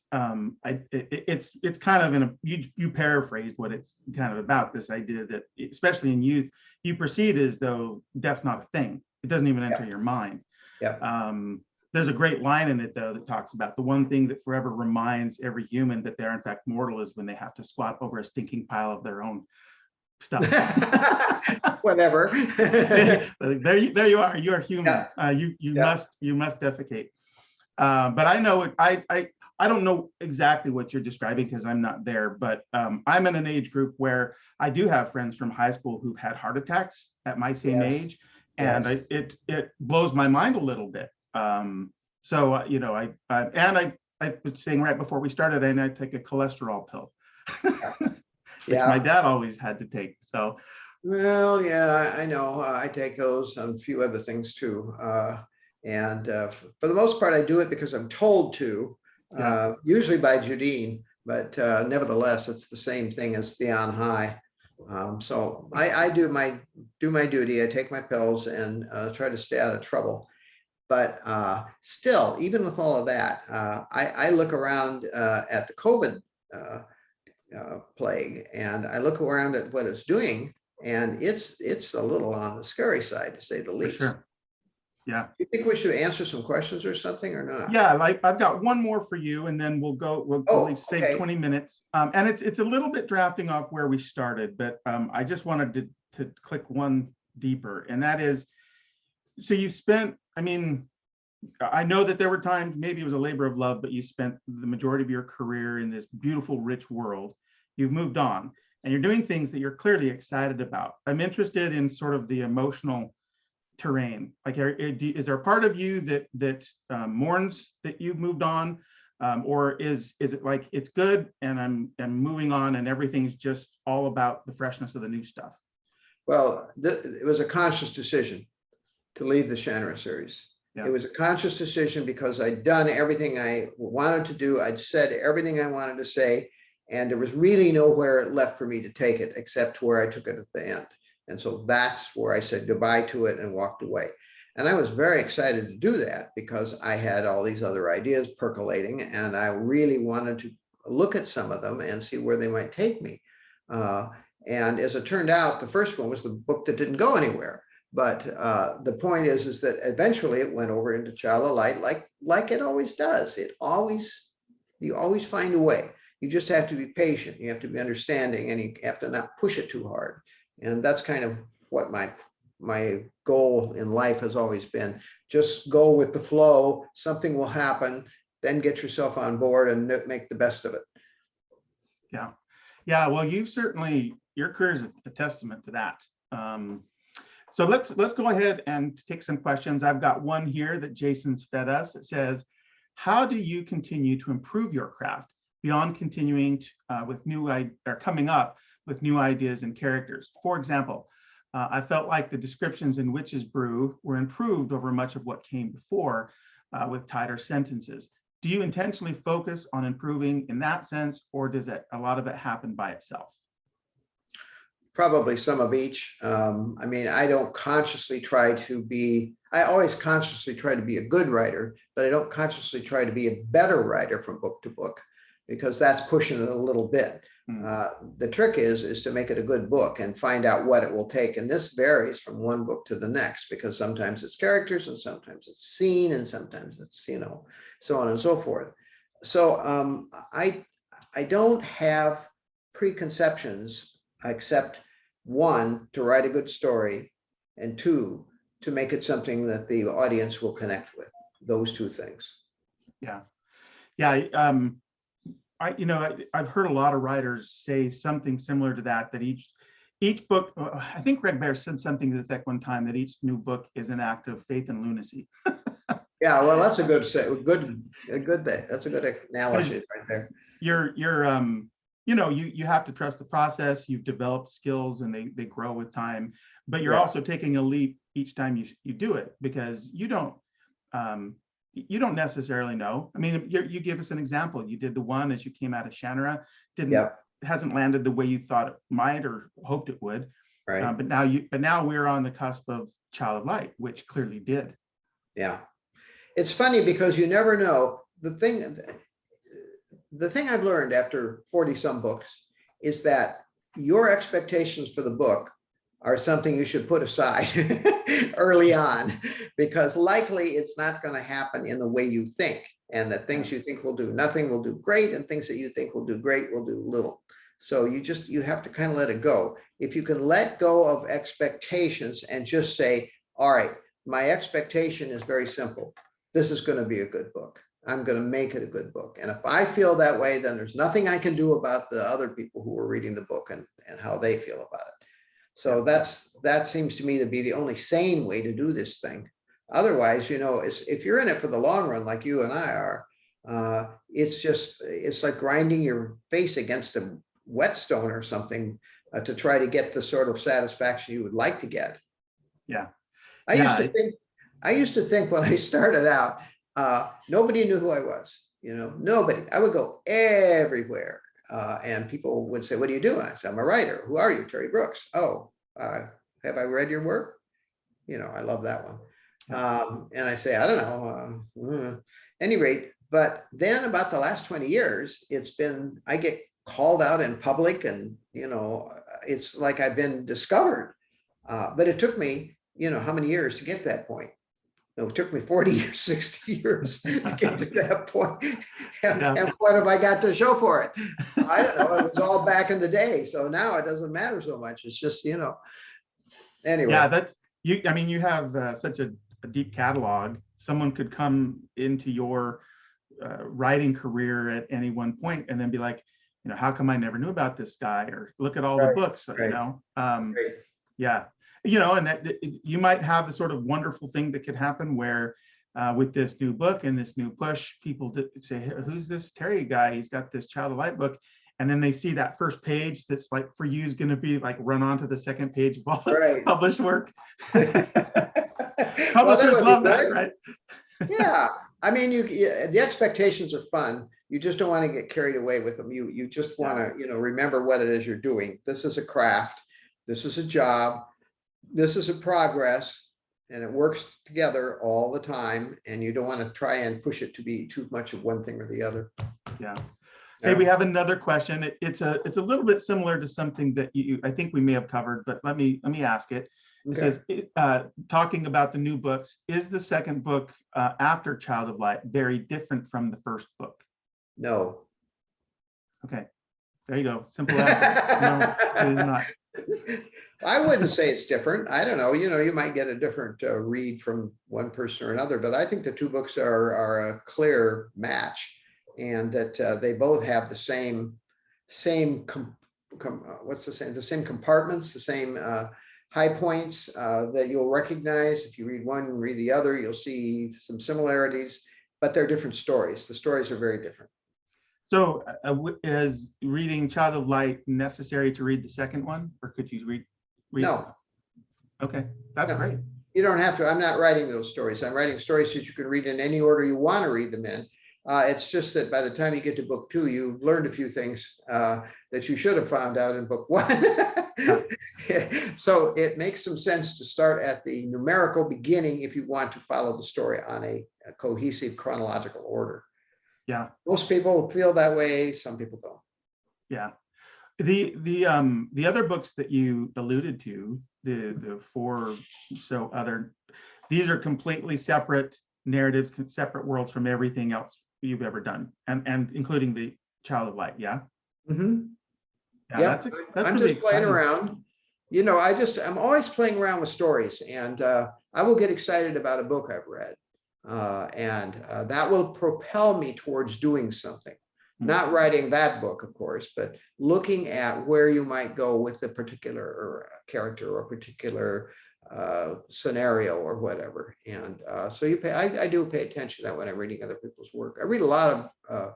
it's kind of you paraphrased what it's kind of about, this idea that, especially in youth, you proceed as though death's not a thing. It doesn't even enter your mind. Yeah. There's a great line in it, though, that talks about the one thing that forever reminds every human that they're in fact mortal is when they have to squat over a stinking pile of their own stuff. Whatever. there you are. You are human. Yeah. You must defecate. But I know I don't know exactly what you're describing because I'm not there. But I'm in an age group where I do have friends from high school who've had heart attacks at my same age, and it blows my mind a little bit. I was saying right before we started, I take a cholesterol pill, which my dad always had to take. So, well, yeah, I know. I take those and a few other things too. For the most part, I do it because I'm told to, usually by Judine, but nevertheless, it's the same thing as the on high. So I do my duty. I take my pills and try to stay out of trouble. But still, even with all of that, I look around at the COVID plague, and I look around at what it's doing, and it's a little on the scary side, to say the least. For sure. Yeah. Do you think we should answer some questions or something, or not? Yeah, I've got one more for you, and then we'll save 20 minutes. And it's a little bit drafting off where we started, but I just wanted to click one deeper, and that is, so you spent, I know that there were times, maybe it was a labor of love, but you spent the majority of your career in this beautiful, rich world. You've moved on, and you're doing things that you're clearly excited about. I'm interested in sort of the emotional terrain. Like, is there a part of you that mourns that you've moved on, or is it like it's good and I'm moving on and everything's just all about the freshness of the new stuff? Well, it was a conscious decision to leave the genre series. Yeah. It was a conscious decision because I'd done everything I wanted to do. I'd said everything I wanted to say, and there was really nowhere left for me to take it except where I took it at the end. And so that's where I said goodbye to it and walked away. And I was very excited to do that because I had all these other ideas percolating, and I really wanted to look at some of them and see where they might take me. And as it turned out, the first one was the book that didn't go anywhere. But the point is that eventually it went over into Child of Light, like it always does. You always find a way. You just have to be patient. You have to be understanding, and you have to not push it too hard. And that's kind of what my goal in life has always been. Just go with the flow. Something will happen. Then get yourself on board and make the best of it. Yeah. Yeah. Well, your career is a testament to that. So let's go ahead and take some questions. I've got one here that Jason's fed us. It says, how do you continue to improve your craft beyond continuing with coming up with new ideas and characters. For example, I felt like the descriptions in Witch's Brew were improved over much of what came before with tighter sentences. Do you intentionally focus on improving in that sense, or does a lot of it happen by itself? Probably some of each. I mean, I don't consciously try to be, I always consciously try to be a good writer, but I don't consciously try to be a better writer from book to book, because that's pushing it a little bit. The trick is to make it a good book and find out what it will take. And this varies from one book to the next, because sometimes it's characters and sometimes it's scene and sometimes it's, you know, so on and so forth. So I don't have preconceptions, except one, to write a good story, and two, to make it something that the audience will connect with. Those two things. Yeah. I've heard a lot of writers say something similar to that, that each book, I think Red Bear said something to the effect one time that each new book is an act of faith and lunacy. Yeah, well, that's a good thing. That's a good analogy right there. You have to trust the process. You've developed skills and they grow with time, but you're also taking a leap each time you do it, because you don't necessarily know. I mean, you give us an example. You did the one as you came out of Shannara, hasn't landed the way you thought it might or hoped it would. Right. But now we're on the cusp of Child of Light, which clearly did. Yeah. It's funny because you never know. The thing I've learned after 40 some books is that your expectations for the book are something you should put aside early on, because likely it's not going to happen in the way you think, and that things you think will do nothing will do great, and things that you think will do great will do little. So you have to kind of let it go. If you can let go of expectations and just say, all right, my expectation is very simple. This is going to be a good book. I'm going to make it a good book. And if I feel that way, then there's nothing I can do about the other people who are reading the book and how they feel about it. So that seems to me to be the only sane way to do this thing. Otherwise, if you're in it for the long run, like you and I are, it's like grinding your face against a whetstone or something to try to get the sort of satisfaction you would like to get. Yeah. I used to think when I started out, nobody knew who I was, nobody. I would go everywhere. And people would say, what do you do? And I said, I'm a writer. Who are you? Terry Brooks. Oh, have I read your work? I love that one. And I say, I don't know. Any rate, but then about the last 20 years, I get called out in public, and, it's like I've been discovered. But it took me, how many years to get to that point? It took me 40 years, 60 years to get to that point. And what have I got to show for it? I don't know. It was all back in the day. So now it doesn't matter so much. It's just, anyway. Yeah, you have such a deep catalog. Someone could come into your writing career at any one point and then be like, how come I never knew about this guy? Or look at all the books, Yeah. And that you might have the sort of wonderful thing that could happen where with this new book and this new push, people say, who's this Terry guy? He's got this Child of Light book. And then they see that first page that's like, for you, is going to be like run on to the second page of all the published work. Publishers love that, right? Yeah. I mean, the expectations are fun. You just don't want to get carried away with them. You just want to, remember what it is you're doing. This is a craft. This is a job. This is a progress, and it works together all the time. And you don't want to try and push it to be too much of one thing or the other. Yeah. Hey, we have another question. It's a little bit similar to something that I think we may have covered, but let me ask it. It says, talking about the new books, is the second book after Child of Light very different from the first book? No. Okay, there you go. Simple answer. No, it is not. I wouldn't say it's different. I don't know. You might get a different read from one person or another, but I think the two books are a clear match, and that they both have the same what's the same? The same compartments, the same high points that you'll recognize. If you read one and read the other, you'll see some similarities, but they're different stories. The stories are very different. So is reading Child of Light necessary to read the second one, or could you read? No, Okay, that's No. great. you don't have to. I'm not writing those stories. I'm writing stories that you can read in any order you want to read them in. It's just that by the time you get to book 2, you've learned a few things that you should have found out in book 1. So it makes some sense to start at the numerical beginning if you want to follow the story on a cohesive chronological order. Yeah, Most people feel that way. Some people don't. yeah. The other books that you alluded to, the 4 so other, these are completely separate narratives, separate worlds from everything else you've ever done, and including the Child of Light. Yeah. Mhm. Yeah, Yeah, that's I'm really just playing exciting. around. I'm always playing around with stories, and I will get excited about a book I've read. And that will propel me towards doing something. Not writing that book, of course, but looking at where you might go with a particular character or particular scenario or whatever. And so I do pay attention to that when I'm reading other people's work. I read a lot of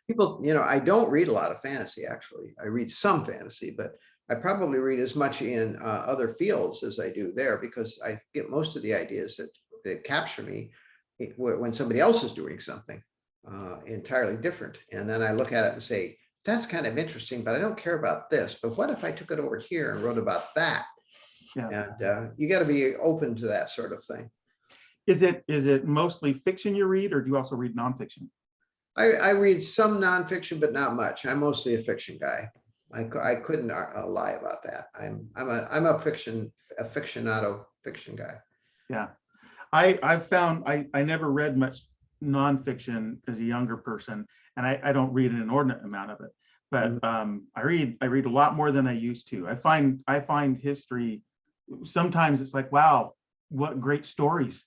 people, I don't read a lot of fantasy, actually. I read some fantasy, but I probably read as much in other fields as I do there, because I get most of the ideas that capture me when somebody else is doing something entirely different. And then I look at it and say, that's kind of interesting, but I don't care about this. But what if I took it over here and wrote about that? Yeah. And you got to be open to that sort of thing. Is it mostly fiction you read, or do you also read nonfiction? I read some nonfiction, but not much. I'm mostly a fiction guy. I couldn't lie about that. I'm a fictionado fiction guy. Yeah, I've found I never read much nonfiction as a younger person, and I don't read an inordinate amount of it. But I read a lot more than I used to. I find history, sometimes it's like, wow, what great stories.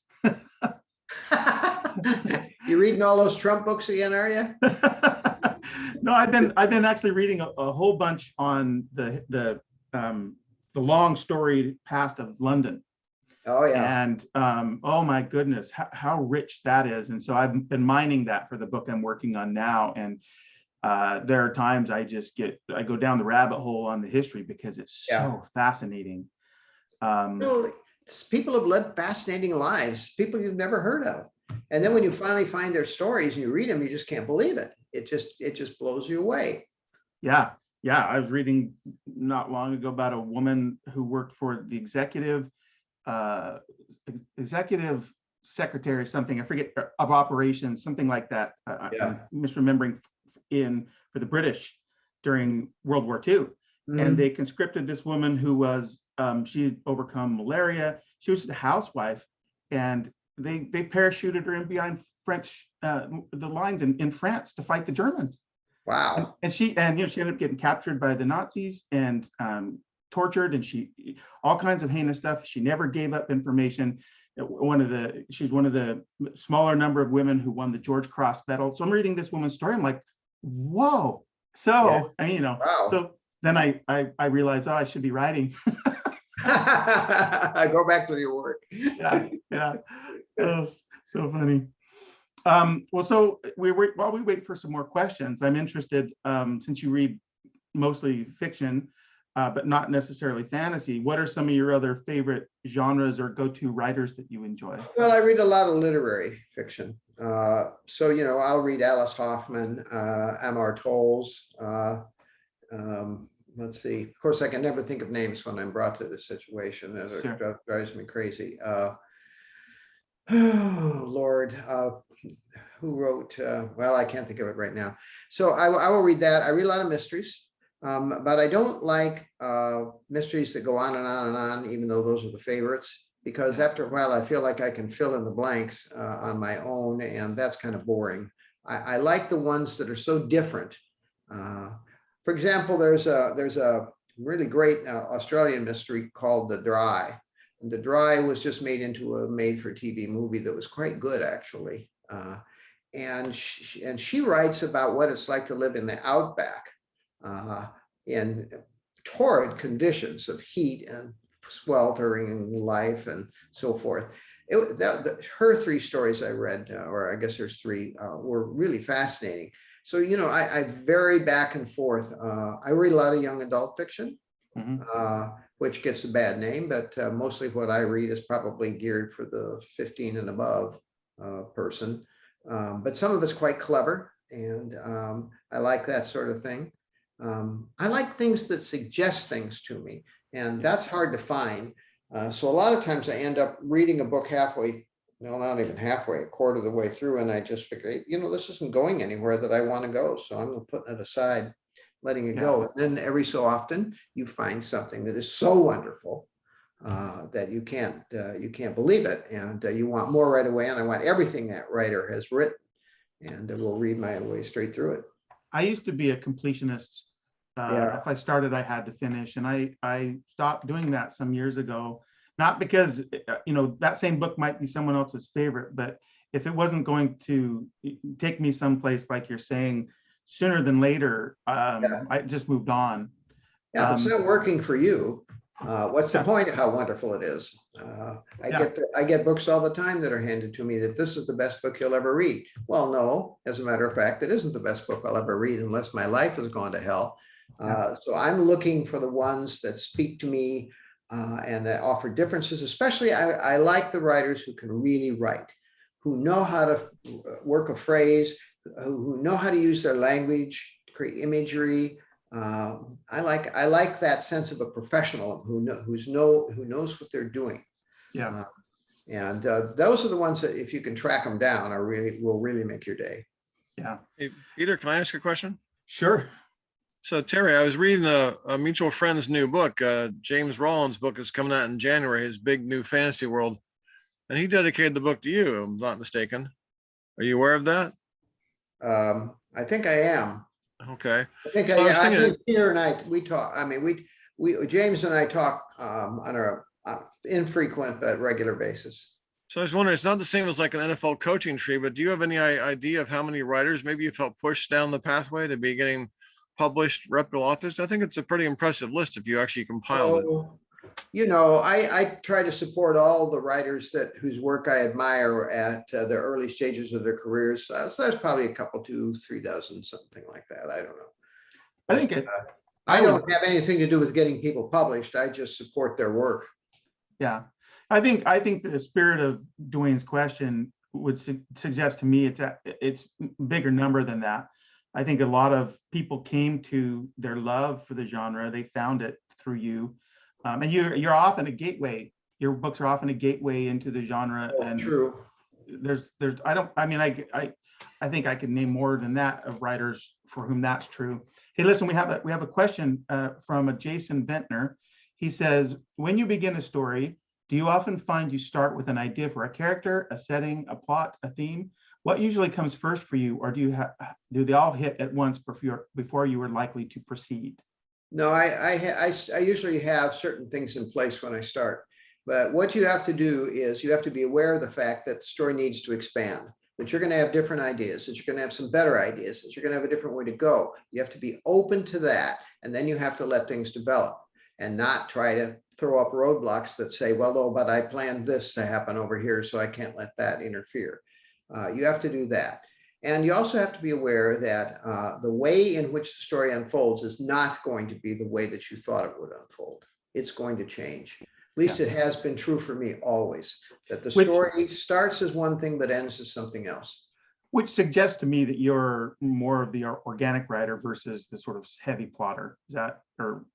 You reading all those Trump books again, are you? No, I've been actually reading a whole bunch on the long storied past of London. Oh yeah. And oh my goodness, how rich that is. And so I've been mining that for the book I'm working on now. And there are times I go down the rabbit hole on the history because it's so fascinating. People have led fascinating lives, people you've never heard of. And then when you finally find their stories and you read them, you just can't believe it. It just blows you away. Yeah. Yeah. I was reading not long ago about a woman who worked for the executive secretary, something, I forget, of operations, something like that. I'm misremembering, for the British during World War II. And they conscripted this woman who was, she'd overcome malaria. She was a housewife, and they parachuted her in behind French, the lines in France to fight the Germans. Wow. And she ended up getting captured by the Nazis and tortured, and all kinds of heinous stuff. She never gave up information. She's one of the smaller number of women who won the George Cross Medal. So I'm reading this woman's story. I'm like, whoa. So wow. So then I realized, I should be writing. I go back to your work. Yeah. Oh, so funny. Well, so while we wait for some more questions, I'm interested, since you read mostly fiction, but not necessarily fantasy, what are some of your other favorite genres or go-to writers that you enjoy? Well, I read a lot of literary fiction. So, I'll read Alice Hoffman, Amor Towles. Let's see. Of course, I can never think of names when I'm brought to this situation. It drives me crazy. Oh, Lord. Who wrote, well, I can't think of it right now. So I will read that. I read a lot of mysteries. But I don't like mysteries that go on and on and on, even though those are the favorites, because after a while, I feel like I can fill in the blanks on my own, and that's kind of boring. I like the ones that are so different. For example, there's a really great Australian mystery called The Dry. And The Dry was just made into a made-for-TV movie that was quite good, actually. And she writes about what it's like to live in the outback. In torrid conditions of heat and sweltering life and so forth. Her 3 stories I read, or I guess there's 3, were really fascinating. So, I vary back and forth. I read a lot of young adult fiction, which gets a bad name, but mostly what I read is probably geared for the 15 and above person. But some of it's quite clever, and I like that sort of thing. I like things that suggest things to me, and that's hard to find. So a lot of times I end up reading a book halfway, no, not even halfway, a quarter of the way through, and I just figure, this isn't going anywhere that I want to go, so I'm putting it aside, letting it go. And then every so often you find something that is so wonderful that you can't believe it, and you want more right away. And I want everything that writer has written, and we'll read my way straight through it. I used to be a completionist. If I started, I had to finish, and I stopped doing that some years ago. Not because that same book might be someone else's favorite, but if it wasn't going to take me someplace, like you're saying, sooner than later, I just moved on. Yeah, if it's not working for you, what's the point of how wonderful it is? I get books all the time that are handed to me that this is the best book you'll ever read. Well, no, as a matter of fact, it isn't the best book I'll ever read unless my life has gone to hell. So I'm looking for the ones that speak to me and that offer differences. Especially, I like the writers who can really write, who know how to work a phrase, who know how to use their language to create imagery. I like that sense of a professional who knows what they're doing. And those are the ones that, if you can track them down, will really make your day. Hey, Peter, can I ask a question? Sure. So Terry, I was reading a mutual friend's new book. James Rollins' book is coming out in January, his big new fantasy world. And he dedicated the book to you, if I'm not mistaken. Are you aware of that? I think I am. Okay. I think Peter and I, we talk. I mean, James and I talk on a infrequent but regular basis. So I was wondering, it's not the same as like an NFL coaching tree, but do you have any idea of how many writers maybe you've helped push down the pathway to be getting published reputable authors? I think it's a pretty impressive list if you actually compiled it. I try to support all the writers whose work I admire at the early stages of their careers. So there's probably a couple, 2-3 dozen, something like that. I don't know. I think I don't have anything to do with getting people published. I just support their work. Yeah, I think the spirit of Dwayne's question would suggest to me it's bigger number than that. I think a lot of people came to their love for the genre. They found it through you, and you're often a gateway. Your books are often a gateway into the genre. And true. I think I could name more than that of writers for whom that's true. Hey, listen, we have a question from a Jason Ventnor. He says, when you begin a story, do you often find you start with an idea for a character, a setting, a plot, a theme? What usually comes first for you, or do they all hit at once before you are likely to proceed? No, I usually have certain things in place when I start. But what you have to do is you have to be aware of the fact that the story needs to expand, that you're going to have different ideas, that you're going to have some better ideas, that you're going to have a different way to go. You have to be open to that, and then you have to let things develop and not try to throw up roadblocks that say, well, no, but I planned this to happen over here, so I can't let that interfere. You have to do that. And you also have to be aware that the way in which the story unfolds is not going to be the way that you thought it would unfold. It's going to change. At least it has been true for me always, that the story starts as one thing but ends as something else. Which suggests to me that you're more of the organic writer versus the sort of heavy plotter. Is that, or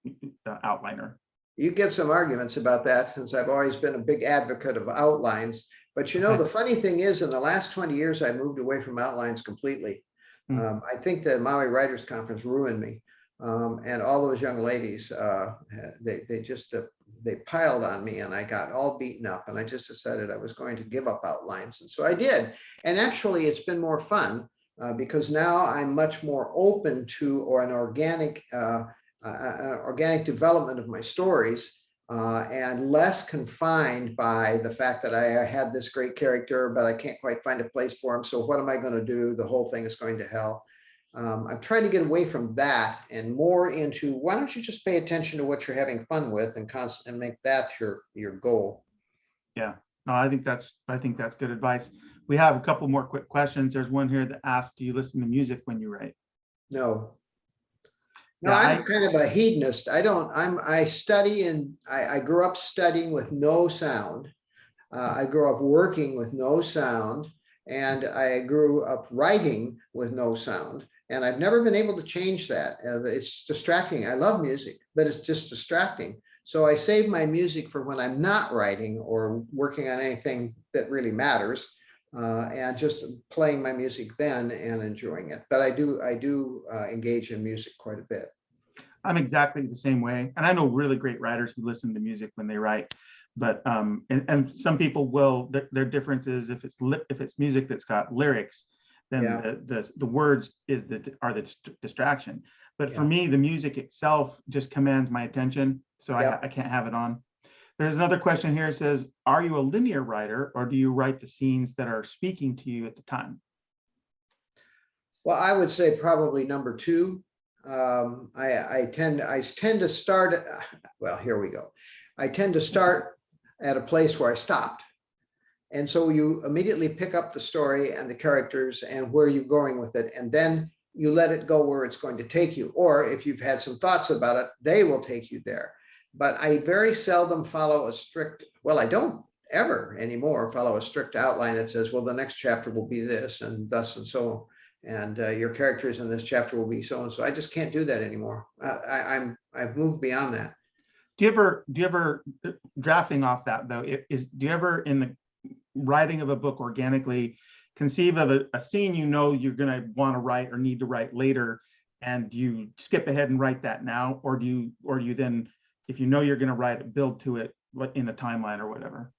outliner? You get some arguments about that, since I've always been a big advocate of outlines. But the funny thing is, in the last 20 years, I moved away from outlines completely. I think the Maui Writers Conference ruined me. And all those young ladies, they piled on me, and I got all beaten up, and I just decided I was going to give up outlines. And so I did. And actually, it's been more fun because now I'm much more open to an organic development of my stories. And less confined by the fact that I had this great character, but I can't quite find a place for him. So what am I going to do? The whole thing is going to hell. I'm trying to get away from that and more into, why don't you just pay attention to what you're having fun with and make that your goal. Yeah, no, I think that's good advice. We have a couple more quick questions. There's one here that asks, do you listen to music when you write? No. No, Yeah, I'm kind of a hedonist. I study and I grew up studying with no sound. I grew up working with no sound, and I grew up writing with no sound. And I've never been able to change that. It's distracting. I love music, but it's just distracting. So I save my music for when I'm not writing or working on anything that really matters, and just playing my music then and enjoying it. But I do engage in music quite a bit. I'm exactly the same way. And I know really great writers who listen to music when they write. But and some people will, their difference is if it's music that's got lyrics, then Yeah. the words are the distraction. But for Yeah. me, the music itself just commands my attention, so Yeah. I can't have it on. There's another question here. It says, are you a linear writer, or do you write the scenes that are speaking to you at the time? Well, I would say probably number two. I tend to start. Well, here we go. I tend to start at a place where I stopped. And so you immediately pick up the story and the characters and where you're going with it. And then you let it go where it's going to take you. Or if you've had some thoughts about it, they will take you there. But I very seldom follow a strict, well, I don't ever anymore follow a strict outline that says, well, the next chapter will be this and thus and so on. And your characters in this chapter will be so and so. I just can't do that anymore. I've moved beyond that. Do you ever drafting off that though, do you ever in the writing of a book organically conceive of a scene you're going to want to write or need to write later, and you skip ahead and write that now, or do you then, if you know you're going to write it, build to it in the timeline or whatever?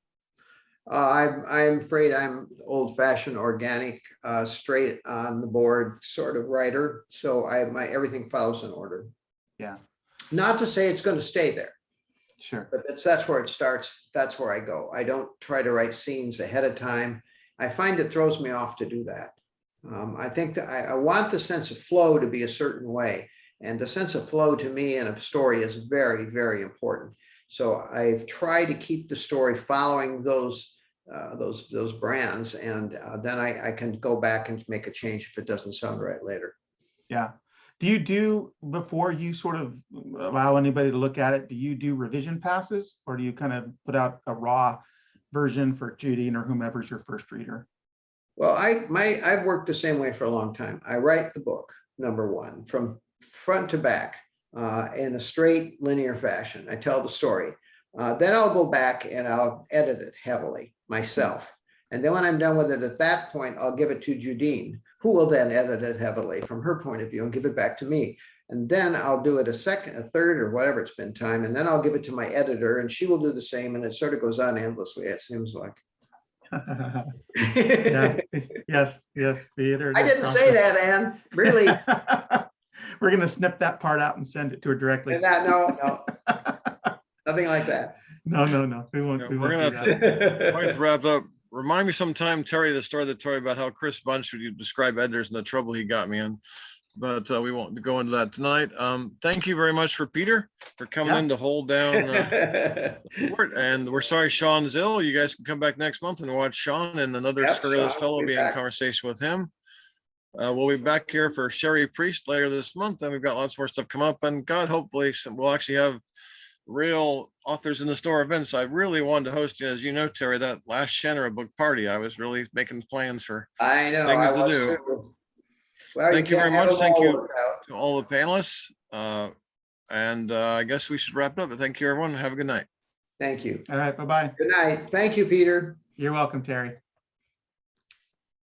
I'm afraid I'm old-fashioned, organic, straight on the board sort of writer. So my everything follows in order. Yeah. Not to say it's going to stay there. Sure. But that's where it starts. That's where I go. I don't try to write scenes ahead of time. I find it throws me off to do that. I think that I want the sense of flow to be a certain way. And the sense of flow to me in a story is very, very important. So I've tried to keep the story following those brands, and then I can go back and make a change if it doesn't sound right later. Yeah. Before you sort of allow anybody to look at it, do you do revision passes, or do you kind of put out a raw version for Judy or whomever's your first reader? Well, I've worked the same way for a long time. I write the book, number one, from front to back, in a straight linear fashion. I tell the story. Then I'll go back and I'll edit it heavily myself. And then when I'm done with it, at that point, I'll give it to Judine, who will then edit it heavily from her point of view and give it back to me. And then I'll do it a second, a third, or whatever it's been time. And then I'll give it to my editor and she will do the same. And it sort of goes on endlessly, it seems like. Yeah. Yes, theater. I didn't say that, Anne, really. We're going to snip that part out and send it to her directly. No, nothing like that. No. We won't. Yeah, We we're won't gonna do that. have to wrap up. Remind me sometime, Terry, the story that Terry about how Chris Bunch would describe editors and the trouble he got me in. But we won't go into that tonight. Thank you very much for Peter for coming in to hold down the fort. And we're sorry Sean's ill. You guys can come back next month and watch Sean and another scurrilous fellow be in conversation with him. We'll be back here for Sherry Priest later this month, and we've got lots more stuff come up. And God, hopefully, we'll actually have real authors in the store events. I really wanted to host, as you know, Terry, that last Shenera book party. I was really making plans for I know, things I to do. too. Well, Thank you very much. Thank you out. to all the panelists. And I guess we should wrap it up. But thank you, everyone. Have a good night. Thank you. All right. Bye-bye. Good night. Thank you, Peter. You're welcome, Terry.